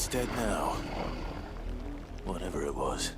It's dead now. Whatever it was.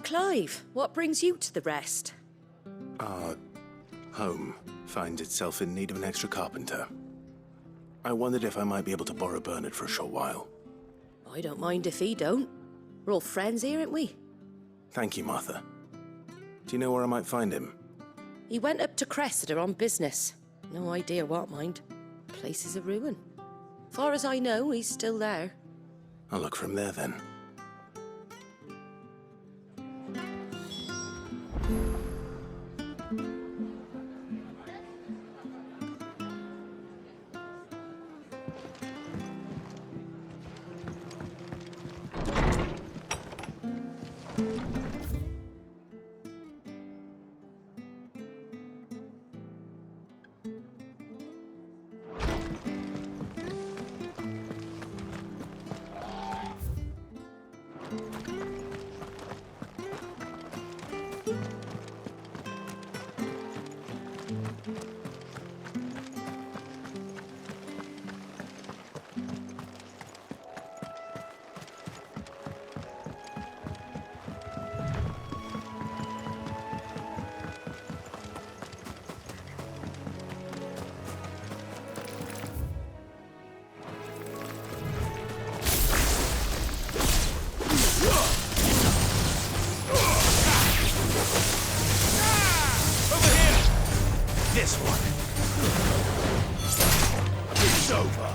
Clive, what brings you to the rest? Our home finds itself in need of an extra carpenter. I wondered if I might be able to borrow Bernard for a short while. I don't mind if he don't. We're all friends here, aren't we? Thank you, Martha. Do you know where I might find him? He went up to Cressida on business. No idea what, mind. Place is a ruin. Far as I know, he's still there. I'll look for him there then. This one. It's over.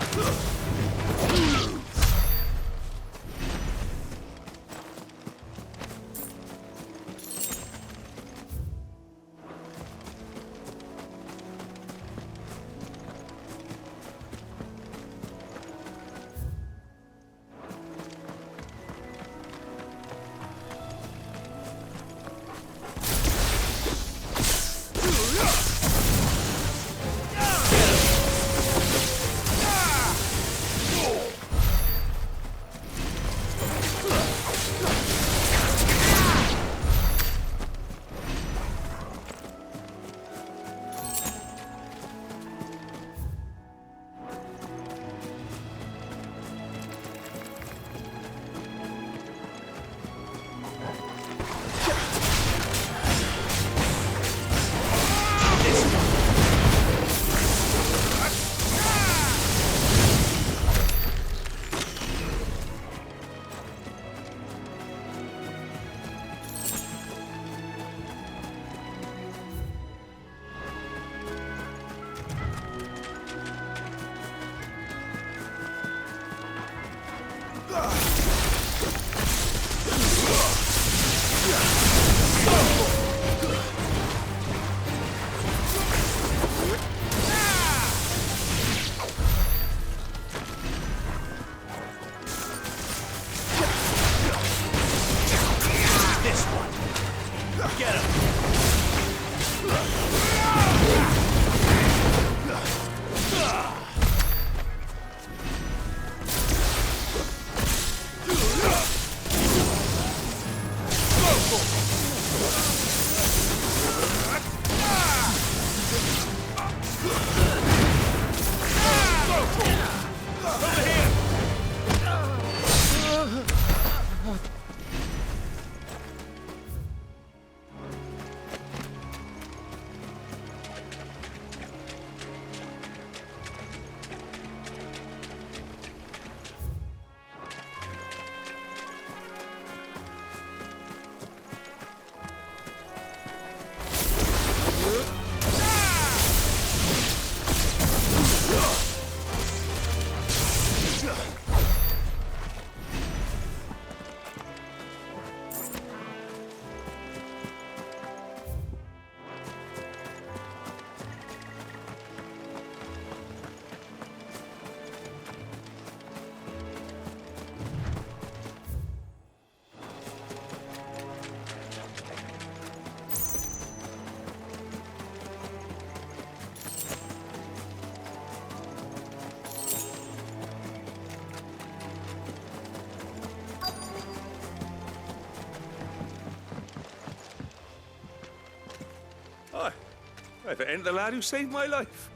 If it ain't the lad who saved my life.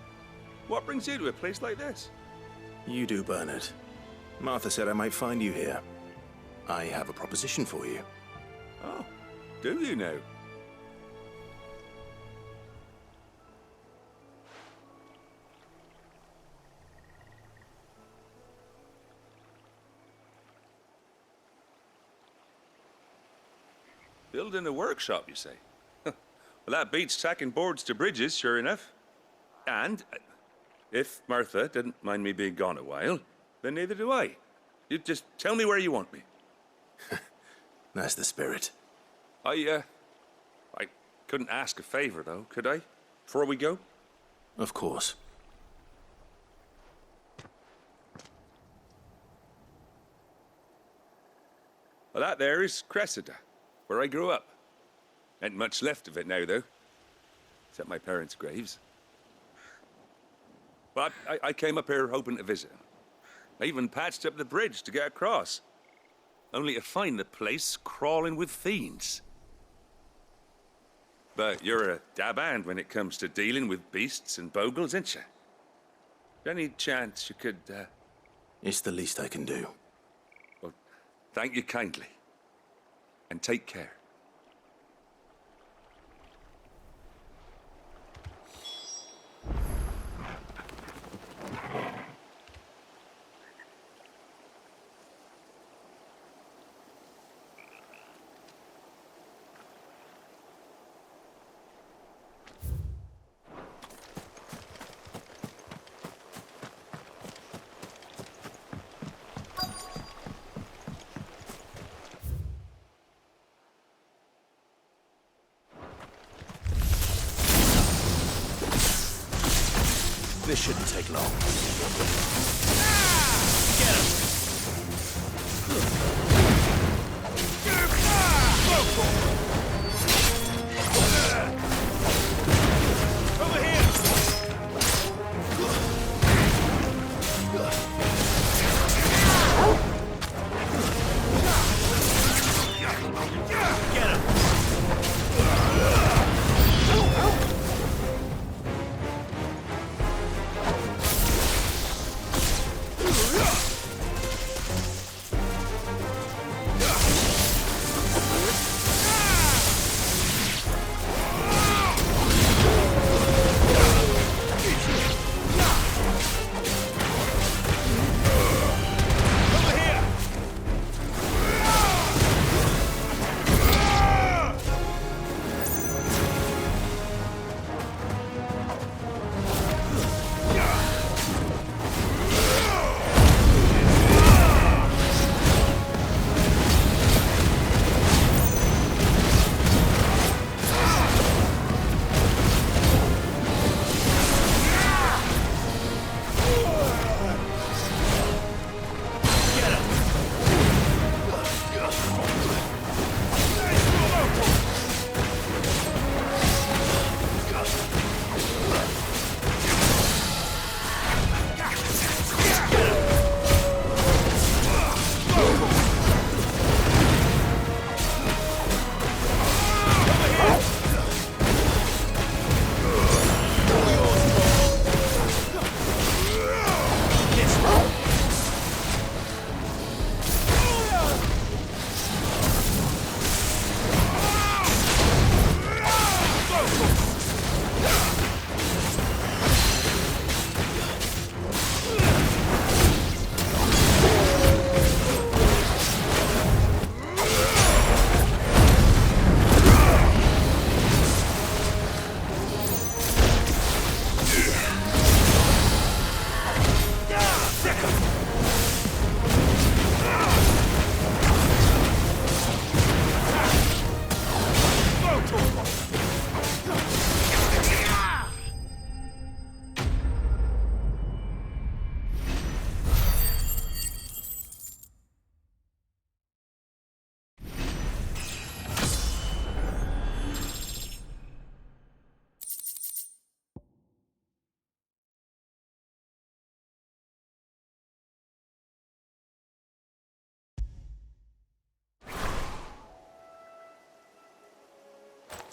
What brings you to a place like this? You do, Bernard. Martha said I might find you here. I have a proposition for you. Oh, do you now? Building a workshop, you say? Well, that beats tacking boards to bridges, sure enough. And if Martha didn't mind me being gone a while, then neither do I. You just tell me where you want me. That's the spirit. I couldn't ask a favor, though, could I? Before we go? Of course. Well, that there is Cressida, where I grew up. Ain't much left of it now, though. Except my parents' graves. But I came up here hoping to visit. I even patched up the bridge to get across. Only to find the place crawling with fiends. But you're a dab hand when it comes to dealing with beasts and bogles, ain't you? Any chance you could, It's the least I can do. Well, thank you kindly. And take care. This shouldn't take long. Get him! Over here! Get him!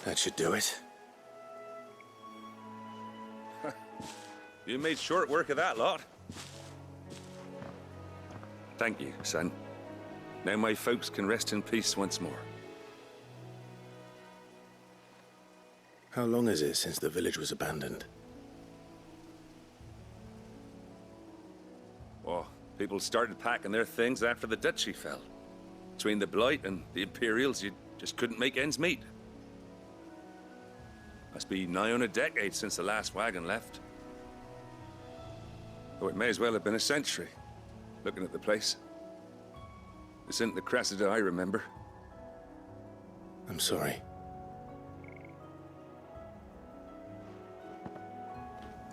That should do it. You made short work of that lot. Thank you, son. Now my folks can rest in peace once more. How long is it since the village was abandoned? Oh, people started packing their things after the duchy fell. Between the Blight and the Imperials, you just couldn't make ends meet. Must be nigh on a decade since the last wagon left. Oh, it may as well have been a century, looking at the place. This isn't the Cressida I remember. I'm sorry.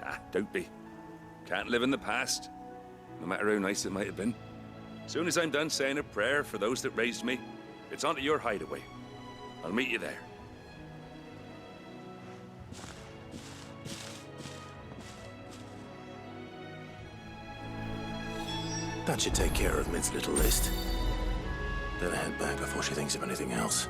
Ah, don't be. Can't live in the past, no matter how nice it might have been. Soon as I'm done saying a prayer for those that raised me, it's on to your hideaway. I'll meet you there. That should take care of Mid's little list. Better head back before she thinks of anything else.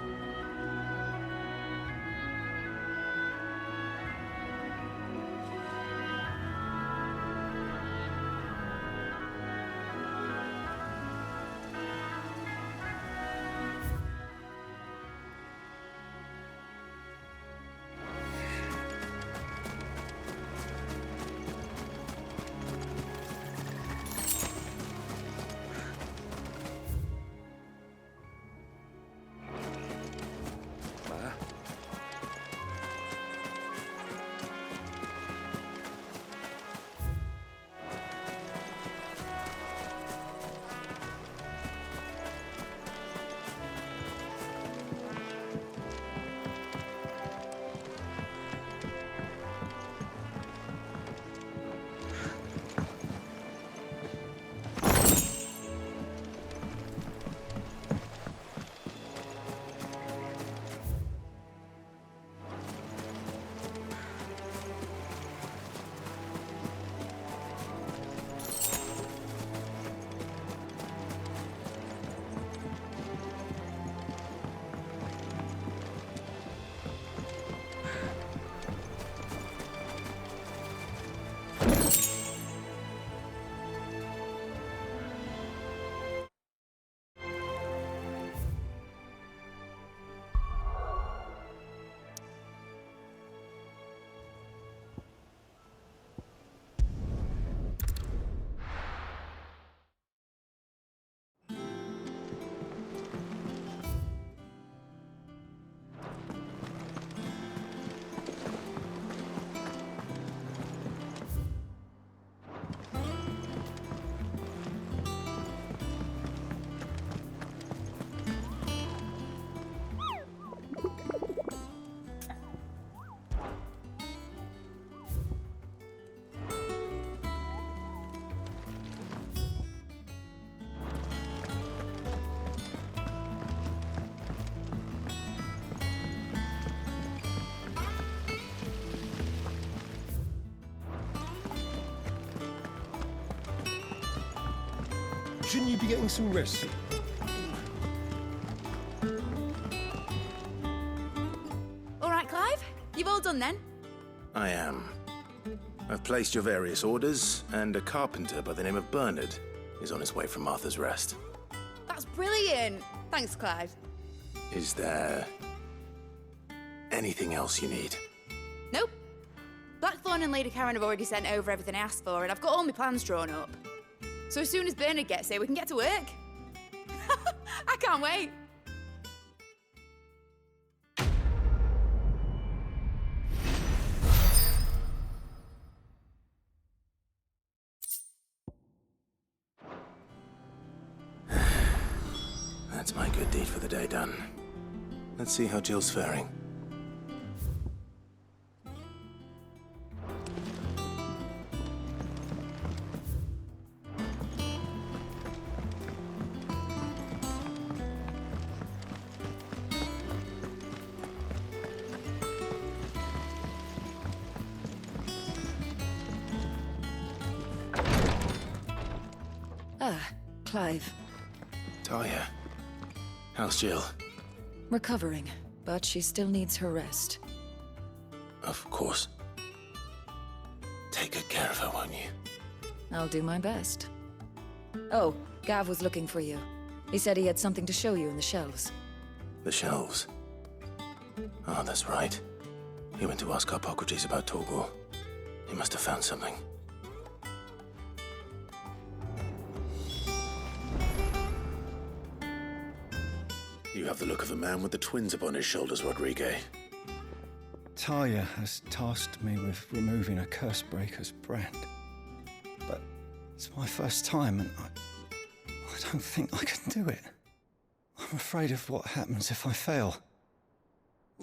Shouldn't you be getting some rest? All right, Clive. You've all done then? I am. I've placed your various orders, and a carpenter by the name of Bernard is on his way from Martha's Rest. That's brilliant. Thanks, Clive. Is there anything else you need? Nope. Blackthorn and Lady Karen have already sent over everything I asked for, and I've got all my plans drawn up. So as soon as Bernard gets here, we can get to work. I can't wait. That's my good deed for the day done. Let's see how Jill's faring. Ah, Clive. Talia, how's Jill? Recovering, but she still needs her rest. Of course. take good care of her, won't you? I'll do my best. Oh, Gav was looking for you. He said he had something to show you in the shelves. The shelves. Oh, that's right. He went to ask Hippocrates about Torgal. He must have found something. You have the look of a man with the twins upon his shoulders, Rodrigue. Talia has tasked me with removing a Cursebreaker's brand. But it's my first time, and I don't think I can do it. I'm afraid of what happens if I fail.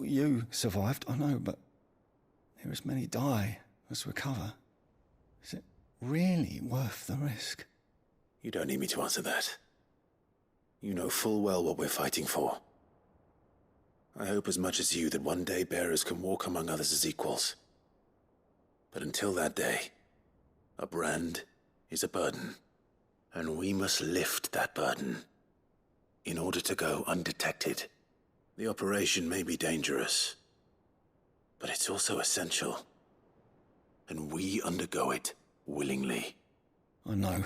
You survived, I know, but there as many die as recover. Is it really worth the risk? You don't need me to answer that. You know full well what we're fighting for. I hope as much as you that one day bearers can walk among others as equals. But until that day, a brand is a burden, and we must lift that burden in order to go undetected. The operation may be dangerous, but it's also essential, and we undergo it willingly. I know.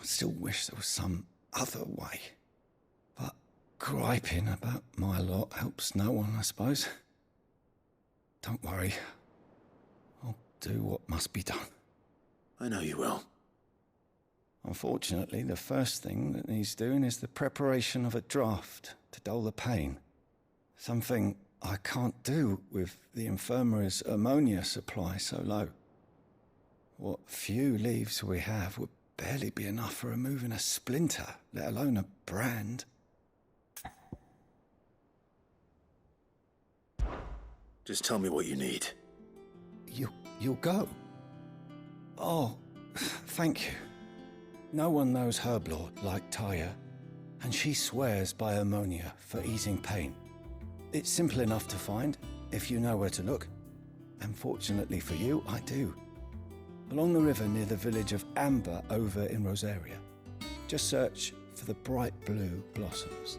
I still wish there was some other way. But griping about my lot helps no one, I suppose. Don't worry. I'll do what must be done. I know you will. Unfortunately, the first thing that needs doing is the preparation of a draft to dull the pain. Something I can't do with the infirmary's ammonia supply so low. What few leaves we have would barely be enough for removing a splinter, let alone a brand. Just tell me what you need. You'll go? Oh, thank you. No one knows Herblord like Taya, and she swears by ammonia for easing pain. It's simple enough to find, if you know where to look. And fortunately for you, I do. Along the river near the village of Amber over in Rosaria. Just search for the bright blue blossoms.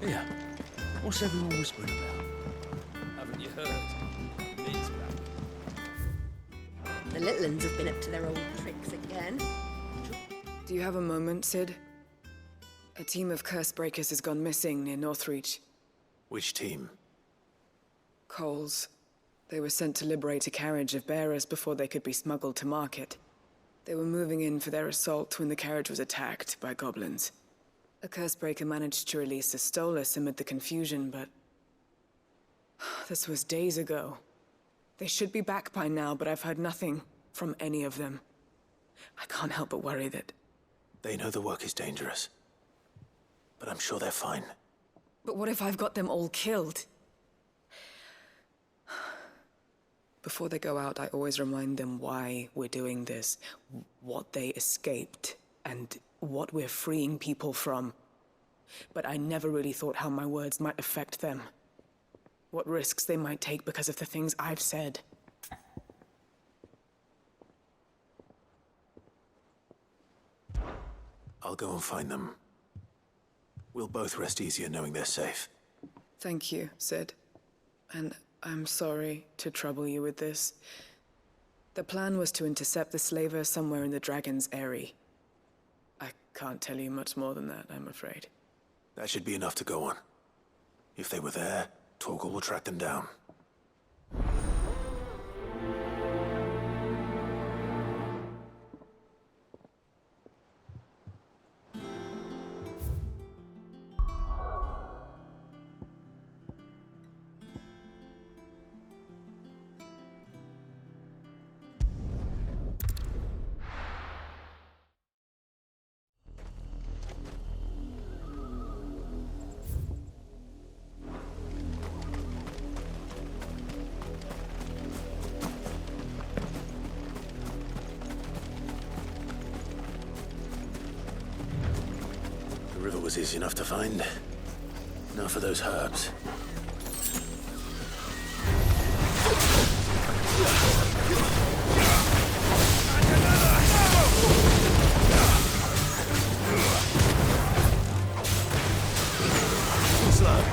Here. What's everyone whispering about? Haven't you heard? Mid's back. The little uns have been up to their old tricks again. Do you have a moment, Sid? A team of Cursebreakers has gone missing near Northreach. Which team? Coles. They were sent to liberate a carriage of bearers before they could be smuggled to market. They were moving in for their assault when the carriage was attacked by goblins. A Cursebreaker managed to release a Stolas amid the confusion, but... this was days ago. They should be back by now, but I've heard nothing from any of them. I can't help but worry that... They know the work is dangerous, but I'm sure they're fine. But what if I've got them all killed? Before they go out, I always remind them why we're doing this, what they escaped, and what we're freeing people from. But I never really thought how my words might affect them. What risks they might take because of the things I've said. I'll go and find them. We'll both rest easier knowing they're safe. Thank you, Sid. And I'm sorry to trouble you with this. The plan was to intercept the slaver somewhere in the Dragon's Eyrie. I can't tell you much more than that, I'm afraid. That should be enough to go on. If they were there, Torgal will track them down. The river was easy enough to find. Now for those herbs. Slow.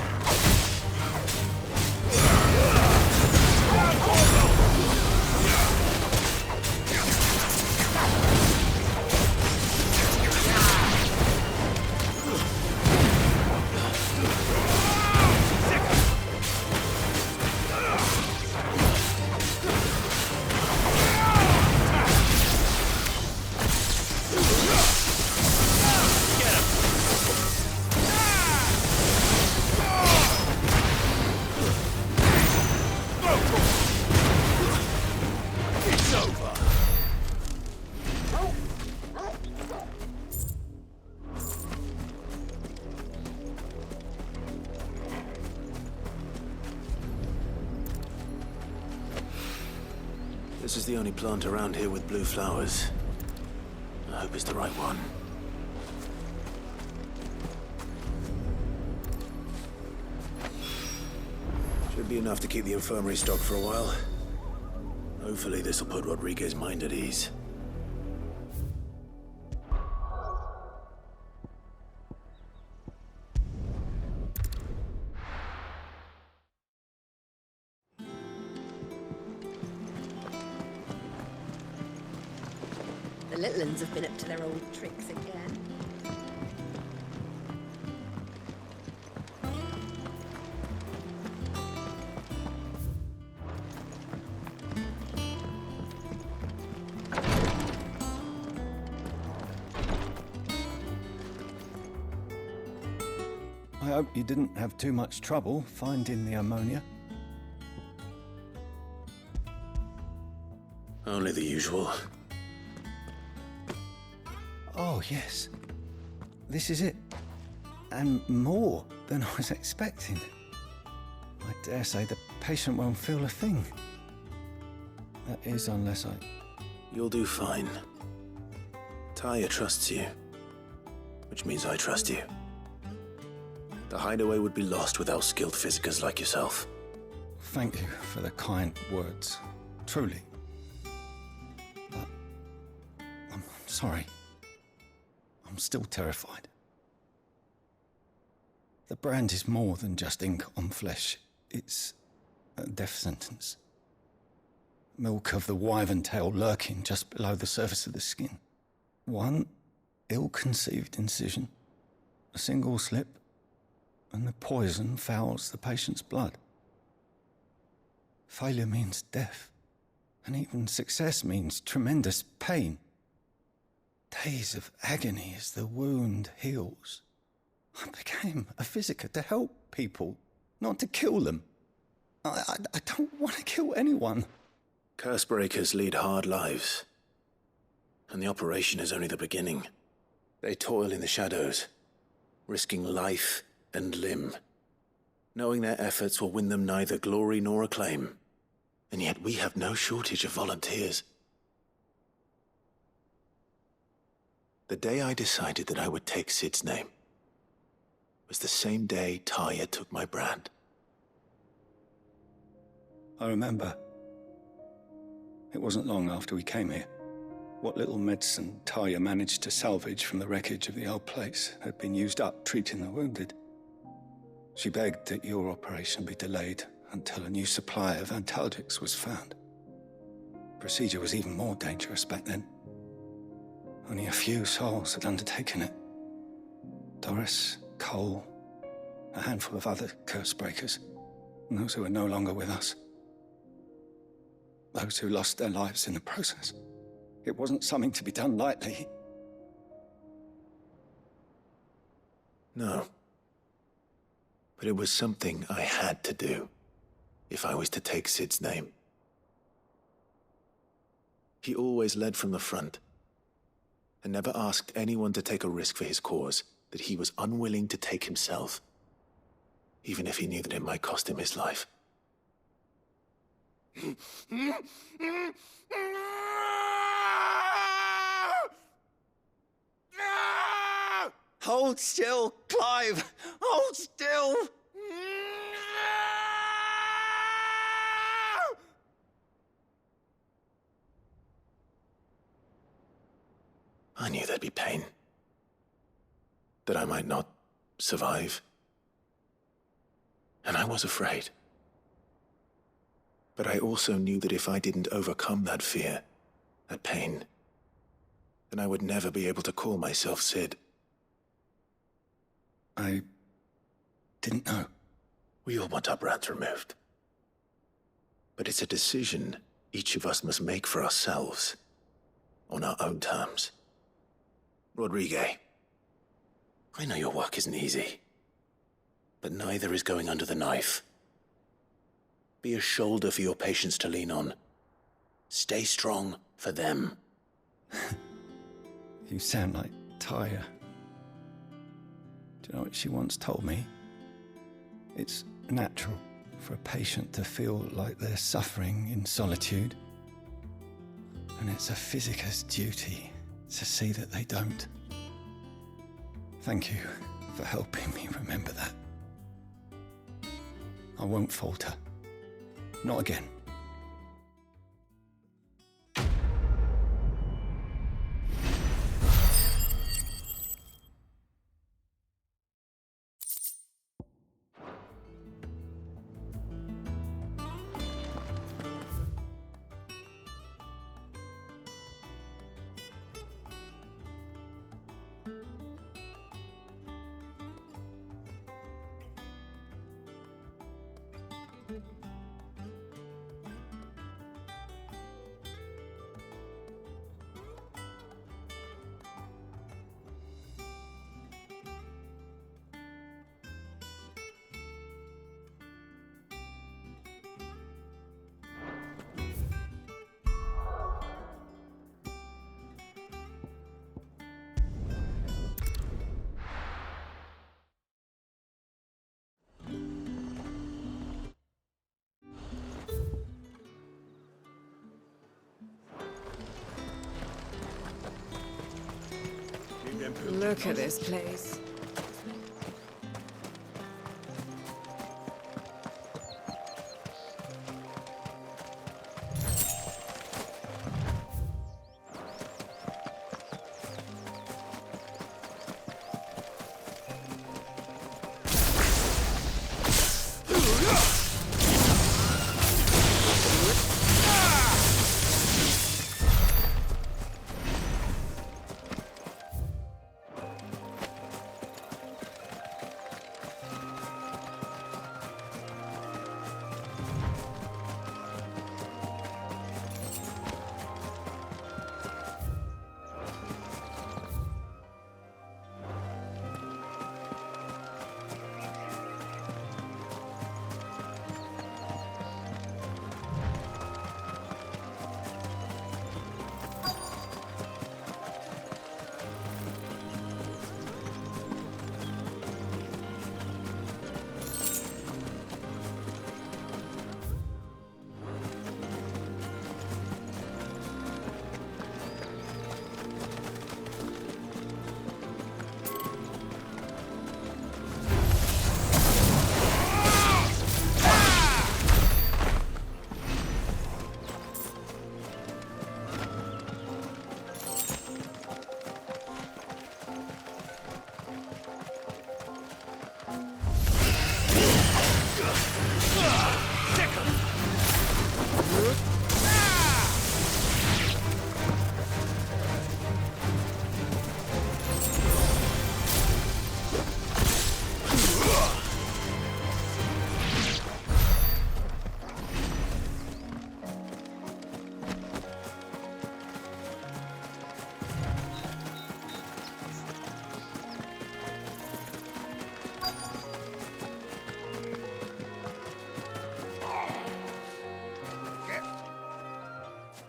This is the only plant around here with blue flowers. I hope it's the right one. Should be enough to keep the infirmary stocked for a while. Hopefully this will put Rodriguez's mind at ease. The little uns have been up to their old tricks again. I hope you didn't have too much trouble finding the ammonia. Only the usual. Oh, yes. This is it. And more than I was expecting. I dare say the patient won't feel a thing. That is, unless I... You'll do fine. Taya trusts you, which means I trust you. The hideaway would be lost without skilled physicers like yourself. Thank you for the kind words. Truly. But... I'm sorry. I'm still terrified. The brand is more than just ink on flesh. It's a death sentence. Milk of the wyvern tail lurking just below the surface of the skin. One ill-conceived incision, a single slip, and the poison fouls the patient's blood. Failure means death, and even success means tremendous pain. Days of agony as the wound heals. I became a physiker to help people, not to kill them. I don't want to kill anyone. Cursebreakers lead hard lives. And the operation is only the beginning. They toil in the shadows, risking life and limb, knowing their efforts will win them neither glory nor acclaim. And yet we have no shortage of volunteers. The day I decided that I would take Sid's name was the same day Taya took my brand. I remember. It wasn't long after we came here. What little medicine Taya managed to salvage from the wreckage of the old place had been used up treating the wounded. She begged that your operation be delayed until a new supply of antalgics was found. Procedure was even more dangerous back then. Only a few souls had undertaken it. Doris, Cole, a handful of other cursebreakers, and those who are no longer with us. Those who lost their lives in the process. It wasn't something to be done lightly. No. But it was something I had to do, if I was to take Sid's name. He always led from the front, and never asked anyone to take a risk for his cause that he was unwilling to take himself, even if he knew that it might cost him his life. Hold still, Clive! Hold still! I knew there'd be pain. That I might not survive. And I was afraid. But I also knew that if I didn't overcome that fear, that pain, then I would never be able to call myself Sid. I didn't know. We all want our brands removed. But it's a decision each of us must make for ourselves, on our own terms. Rodrigue, I know your work isn't easy, but neither is going under the knife. Be a shoulder for your patients to lean on. Stay strong for them. You sound like Tyre. Do you know what she once told me? It's natural for a patient to feel like they're suffering in solitude. And it's a physicist's duty to see that they don't. Thank you for helping me remember that. I won't falter. Not again. Look at this place.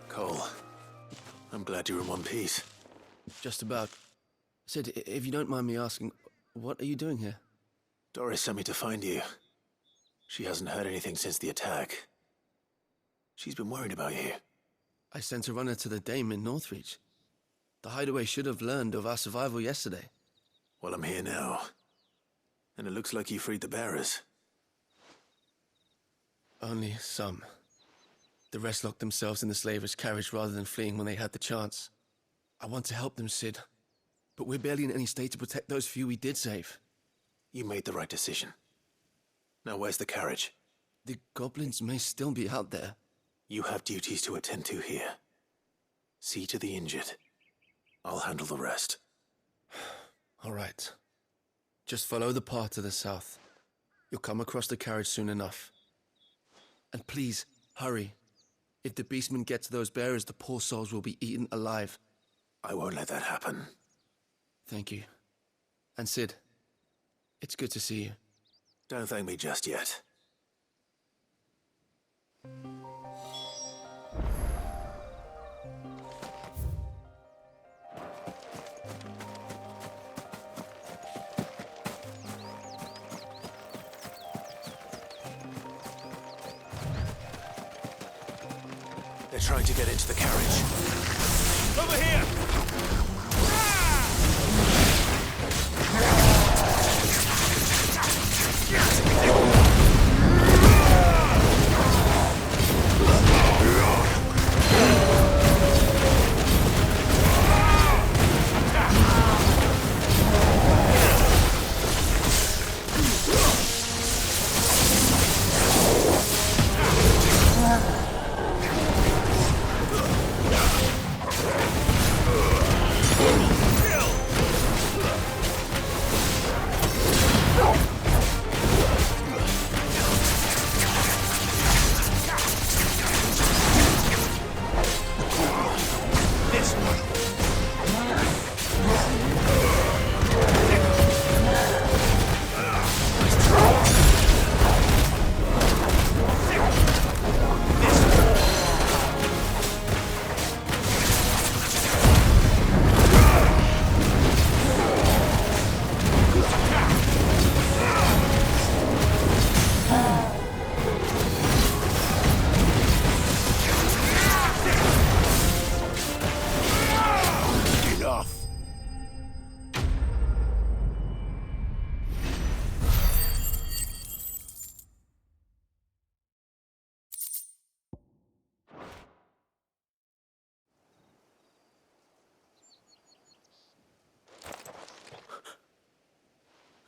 Cole, I'm glad you're in one piece. Just about. Sid, if you don't mind me asking, what are you doing here? Doris sent me to find you. She hasn't heard anything since the attack. She's been worried about you. I sent a runner to the Dame in Northreach. The hideaway should have learned of our survival yesterday. Well, I'm here now. And it looks like you freed the bearers. Only some. The rest locked themselves in the slavers' carriage rather than fleeing when they had the chance. I want to help them, Sid. But we're barely in any state to protect those few we did save. You made the right decision. Now where's the carriage? The goblins may still be out there. You have duties to attend to here. See to the injured. I'll handle the rest. All right. Just follow the path to the south. You'll come across the carriage soon enough. And please, hurry. If the beastmen get to those bearers, the poor souls will be eaten alive. I won't let that happen. Thank you. And Sid, it's good to see you. Don't thank me just yet. They're trying to get into the carriage. Over here!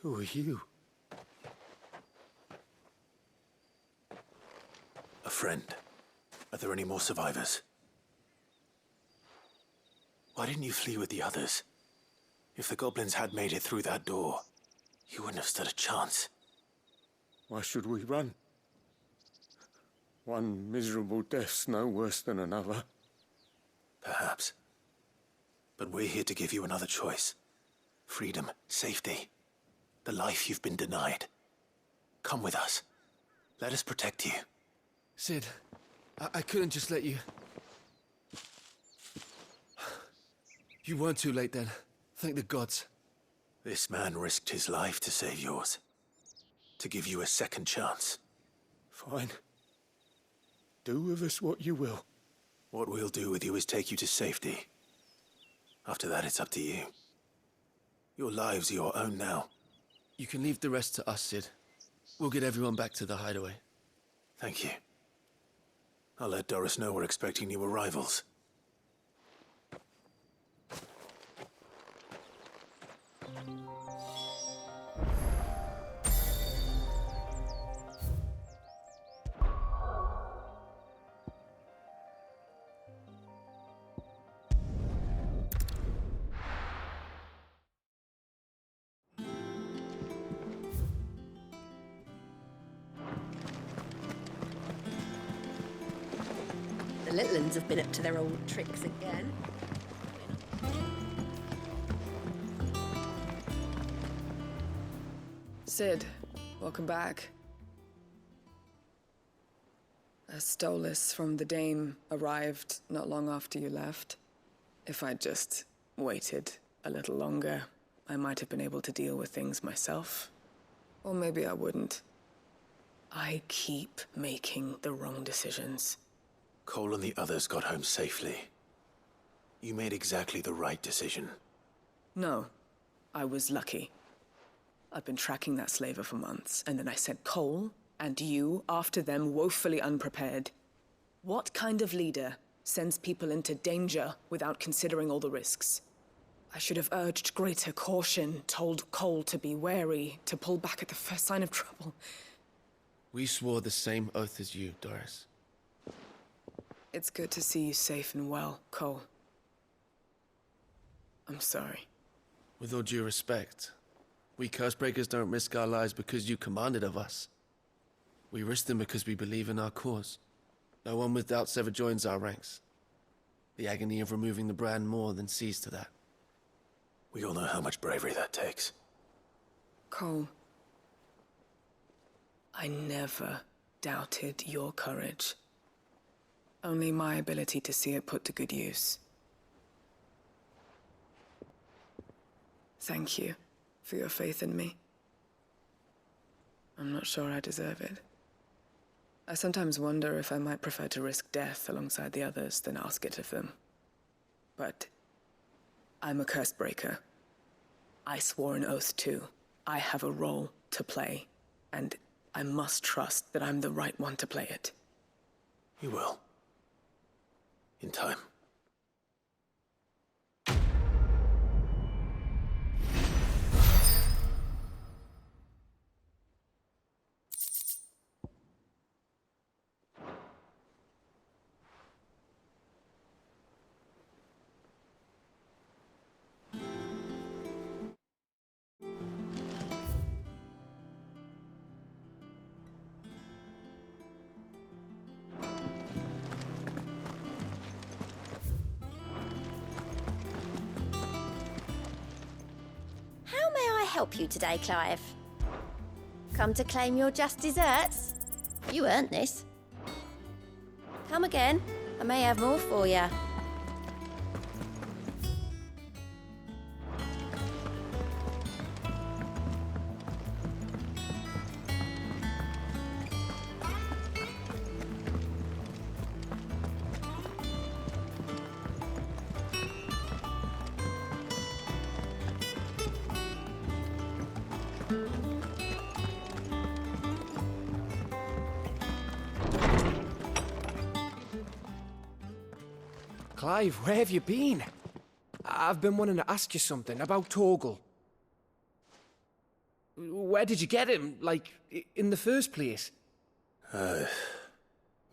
Who are you? A friend. Are there any more survivors? Why didn't you flee with the others? If the goblins had made it through that door, you wouldn't have stood a chance. Why should we run? One miserable death's no worse than another. Perhaps. But we're here to give you another choice. Freedom, safety, the life you've been denied. Come with us. Let us protect you. Sid, I couldn't just let you... You weren't too late then. Thank the gods. This man risked his life to save yours. To give you a second chance. Fine. Do with us what you will. What we'll do with you is take you to safety. After that, it's up to you. Your lives are your own now. You can leave the rest to us, Sid. We'll get everyone back to the hideaway. Thank you. I'll let Doris know we're expecting new arrivals. The little uns have been up to their old tricks again. Sid, welcome back. A Stolas from the Dame arrived not long after you left. If I'd just waited a little longer, I might have been able to deal with things myself. Or maybe I wouldn't. I keep making the wrong decisions. Cole and the others got home safely. You made exactly the right decision. No. I was lucky. I've been tracking that slaver for months, and then I sent Cole and you after them, woefully unprepared. What kind of leader sends people into danger without considering all the risks? I should have urged greater caution, told Cole to be wary, to pull back at the first sign of trouble. We swore the same oath as you, Doris. It's good to see you safe and well, Cole. I'm sorry. With all due respect, we Cursebreakers don't risk our lives because you commanded of us. We risk them because we believe in our cause. No one with doubts ever joins our ranks. The agony of removing the brand more than sees to that. We all know how much bravery that takes. Cole, I never doubted your courage. Only my ability to see it put to good use. Thank you for your faith in me. I'm not sure I deserve it. I sometimes wonder if I might prefer to risk death alongside the others than ask it of them. But I'm a Cursebreaker. I swore an oath too. I have a role to play, and I must trust that I'm the right one to play it. You will. In time. How may I help you today, Clive? Come to claim your just desserts? You earned this. Come again. I may have more for you. Clive, where have you been? I've been wanting to ask you something about Torgal. Where did you get him, like, in the first place?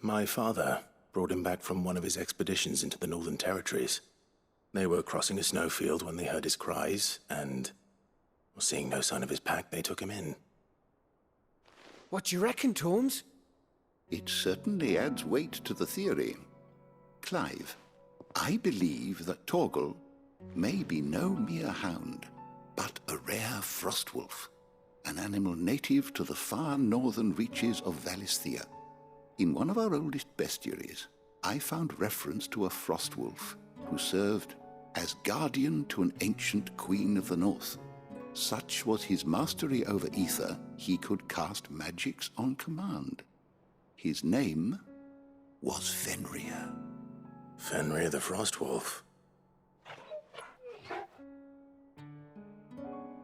My father brought him back from one of his expeditions into the Northern Territories. They were crossing a snowfield when they heard his cries, and seeing no sign of his pack, they took him in. What do you reckon, Tomes? It certainly adds weight to the theory. Clive, I believe that Torgal may be no mere hound, but a rare frostwolf, an animal native to the far northern reaches of Valisthea. In one of our oldest bestiaries, I found reference to a frostwolf who served as guardian to an ancient queen of the north. Such was his mastery over ether, he could cast magics on command. His name was Fenrir. Fenrir the Frostwolf.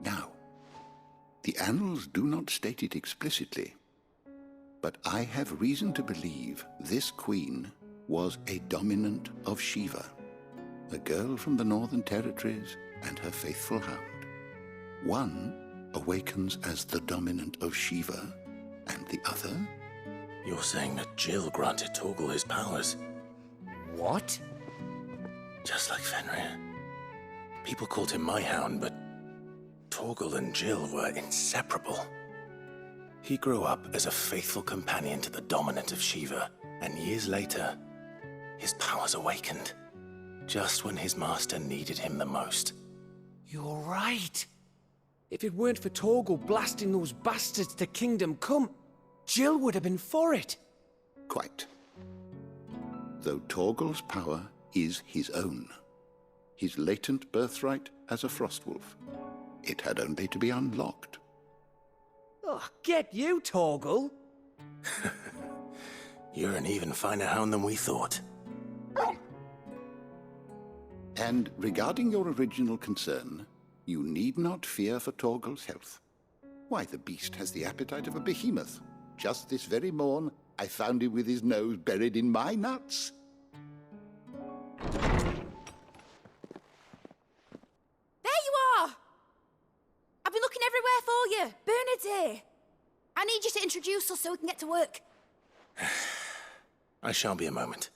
Now, the annals do not state it explicitly, but I have reason to believe this queen was a dominant of Shiva, a girl from the Northern Territories and her faithful hound. One awakens as the dominant of Shiva, and the other? You're saying that Jill granted Torgal his powers? What? Just like Fenrir. People called him my hound, but Torgal and Jill were inseparable. He grew up as a faithful companion to the dominant of Shiva, and years later, his powers awakened, just when his master needed him the most. You're right. If it weren't for Torgal blasting those bastards to Kingdom Come, Jill would have been for it. Quite. Though Torgal's power is his own, his latent birthright as a Frostwolf, it had only to be unlocked. Oh, get you, Torgal! You're an even finer hound than we thought. And regarding your original concern, You need not fear for Torgal's health. Why, the beast has the appetite of a behemoth. Just this very morn, I found him with his nose buried in my nuts. There you are! I've been looking everywhere for you. Bernard's here. I need you to introduce us so we can get to work. I shan't be a moment.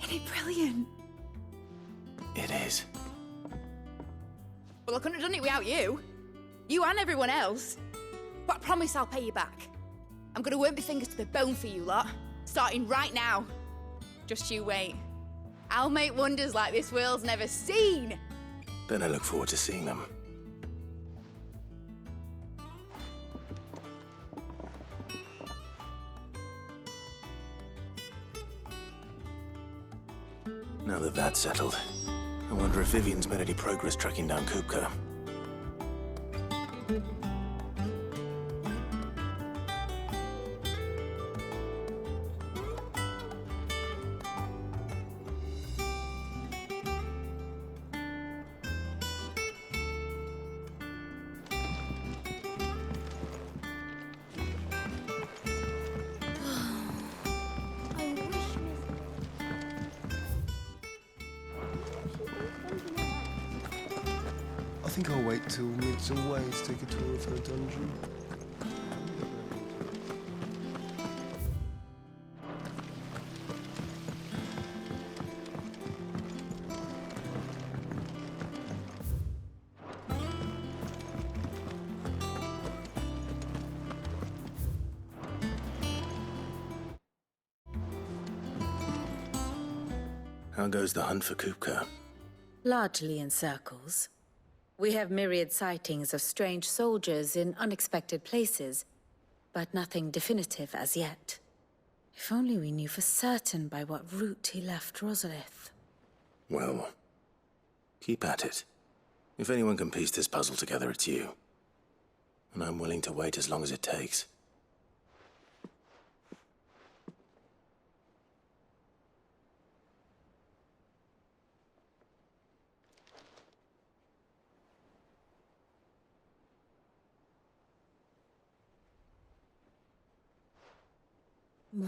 Isn't it brilliant? It is. Well, I couldn't have done it without you. You and everyone else. But I promise I'll pay you back. I'm gonna work my fingers to the bone for you lot, starting right now. Just you wait. I'll make wonders like this world's never seen. Then I look forward to seeing them. Now that that's settled, I wonder if Vivian's made any progress tracking down Kupka. I think I'll wait till mid's away to take a tour of her dungeon. How goes the hunt for Kupka? Largely in circles. We have myriad sightings of strange soldiers in unexpected places, but nothing definitive as yet. If only we knew for certain by what route he left Rosalith. Well, keep at it. If anyone can piece this puzzle together, it's you. And I'm willing to wait as long as it takes.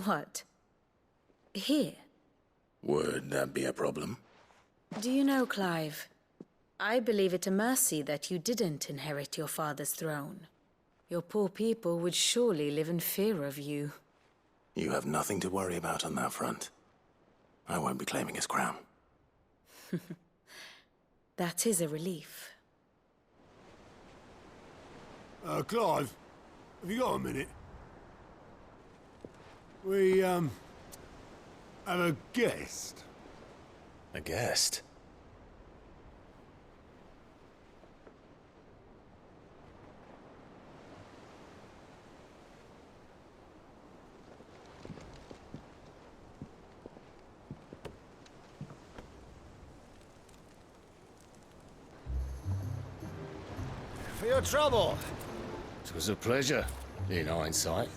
What? Here? Would that be a problem? Do you know, Clive, I believe it a mercy that you didn't inherit your father's throne. Your poor people would surely live in fear of you. You have nothing to worry about on that front. I won't be claiming his crown. That is a relief. Clive, have you got a minute? We, have a guest. A guest? For your trouble. It was a pleasure, in hindsight.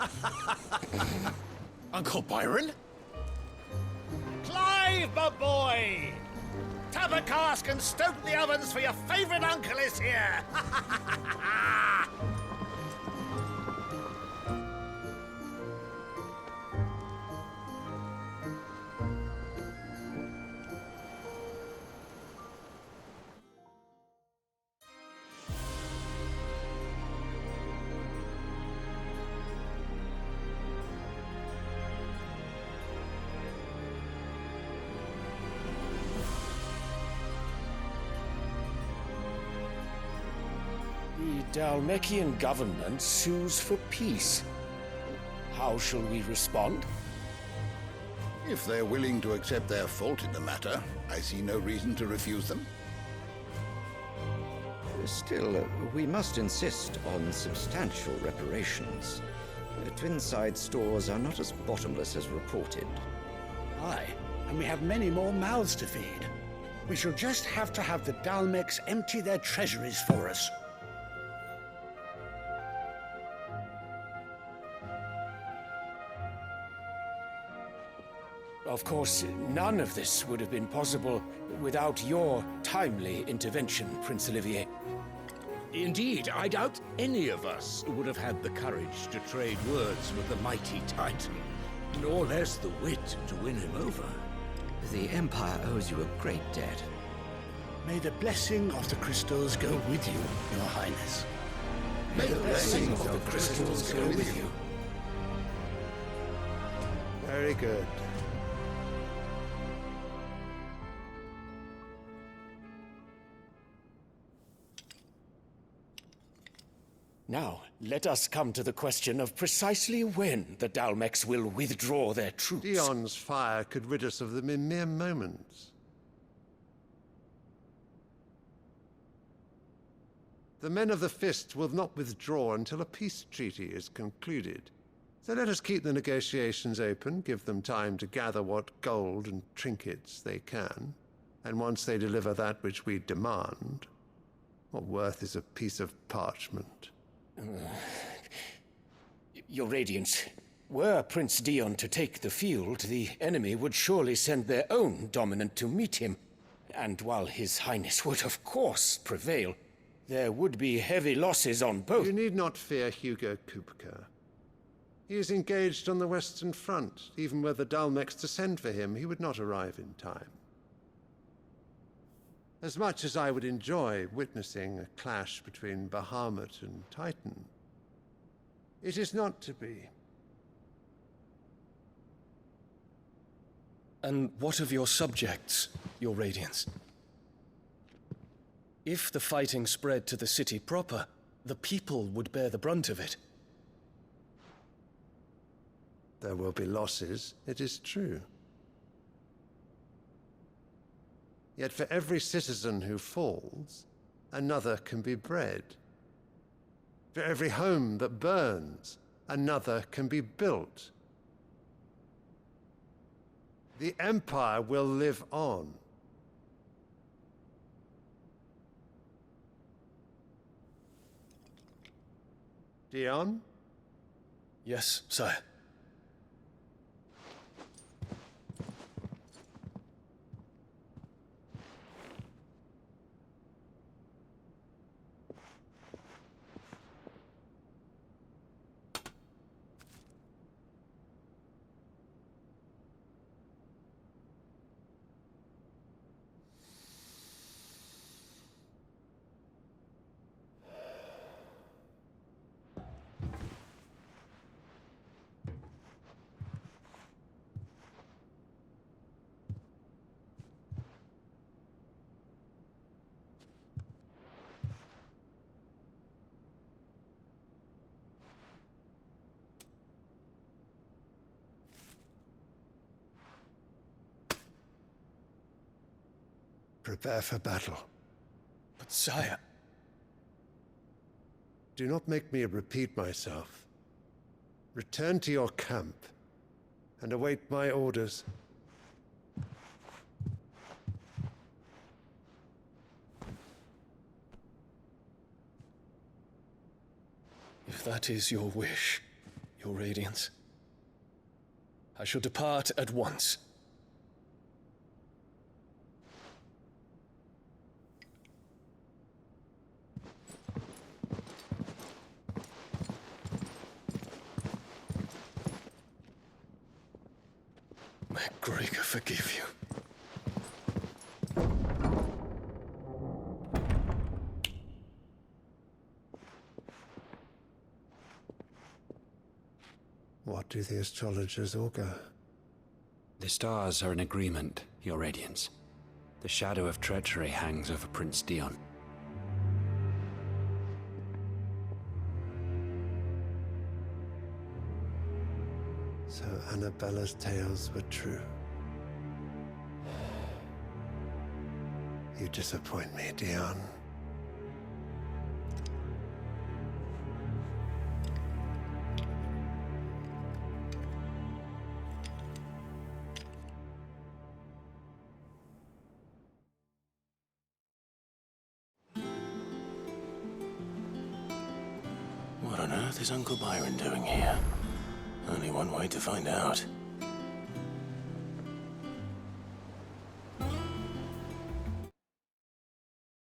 Uncle Byron? Clive, my boy! Tap a cask and stoke the ovens for your favourite uncle is here! The Dalmekian government sues for peace. How shall we respond? If they're willing to accept their fault in the matter, I see no reason to refuse them. Still, we must insist on substantial reparations. Twinside stores are not as bottomless as reported. Aye, and we have many more mouths to feed. We shall just have to have the Dalmex empty their treasuries for us. Of course, none of this would have been possible without your timely intervention, Prince Olivier. Indeed, I doubt any of us would have had the courage to trade words with the mighty Titan, nor less the wit to win him over. The Empire owes you a great debt. May the blessing of the crystals go with you, Your Highness. May the blessing of the crystals go with you. Very good. Now, let us come to the question of precisely when the Dalmex will withdraw their troops. Dion's fire could rid us of them in mere moments. The men of the Fist will not withdraw until a peace treaty is concluded. So let us keep the negotiations open, give them time to gather what gold and trinkets they can, and once they deliver that which we demand, what worth is a piece of parchment? Your Radiance, were Prince Dion to take the field, the enemy would surely send their own dominant to meet him. And while His Highness would of course prevail, there would be heavy losses on both. You need not fear Hugo Kupka. He is engaged on the Western Front. Even were the Dalmex to send for him, he would not arrive in time. As much as I would enjoy witnessing a clash between Bahamut and Titan, it is not to be. And what of your subjects, Your Radiance? If the fighting spread to the city proper, the people would bear the brunt of it. There will be losses, it is true. Yet for every citizen who falls, another can be bred. For every home that burns, another can be built. The Empire will live on. Dion? Yes, sire. Prepare for battle. But sire... Do not make me repeat myself. Return to your camp and await my orders. If that is your wish, Your Radiance, I shall depart at once. May Gregor forgive you. What do the astrologers augur? The stars are in agreement, Your Radiance. The shadow of treachery hangs over Prince Dion. So Annabella's tales were true. You disappoint me, Dion. What on earth is Uncle Byron doing here? Only one way to find out.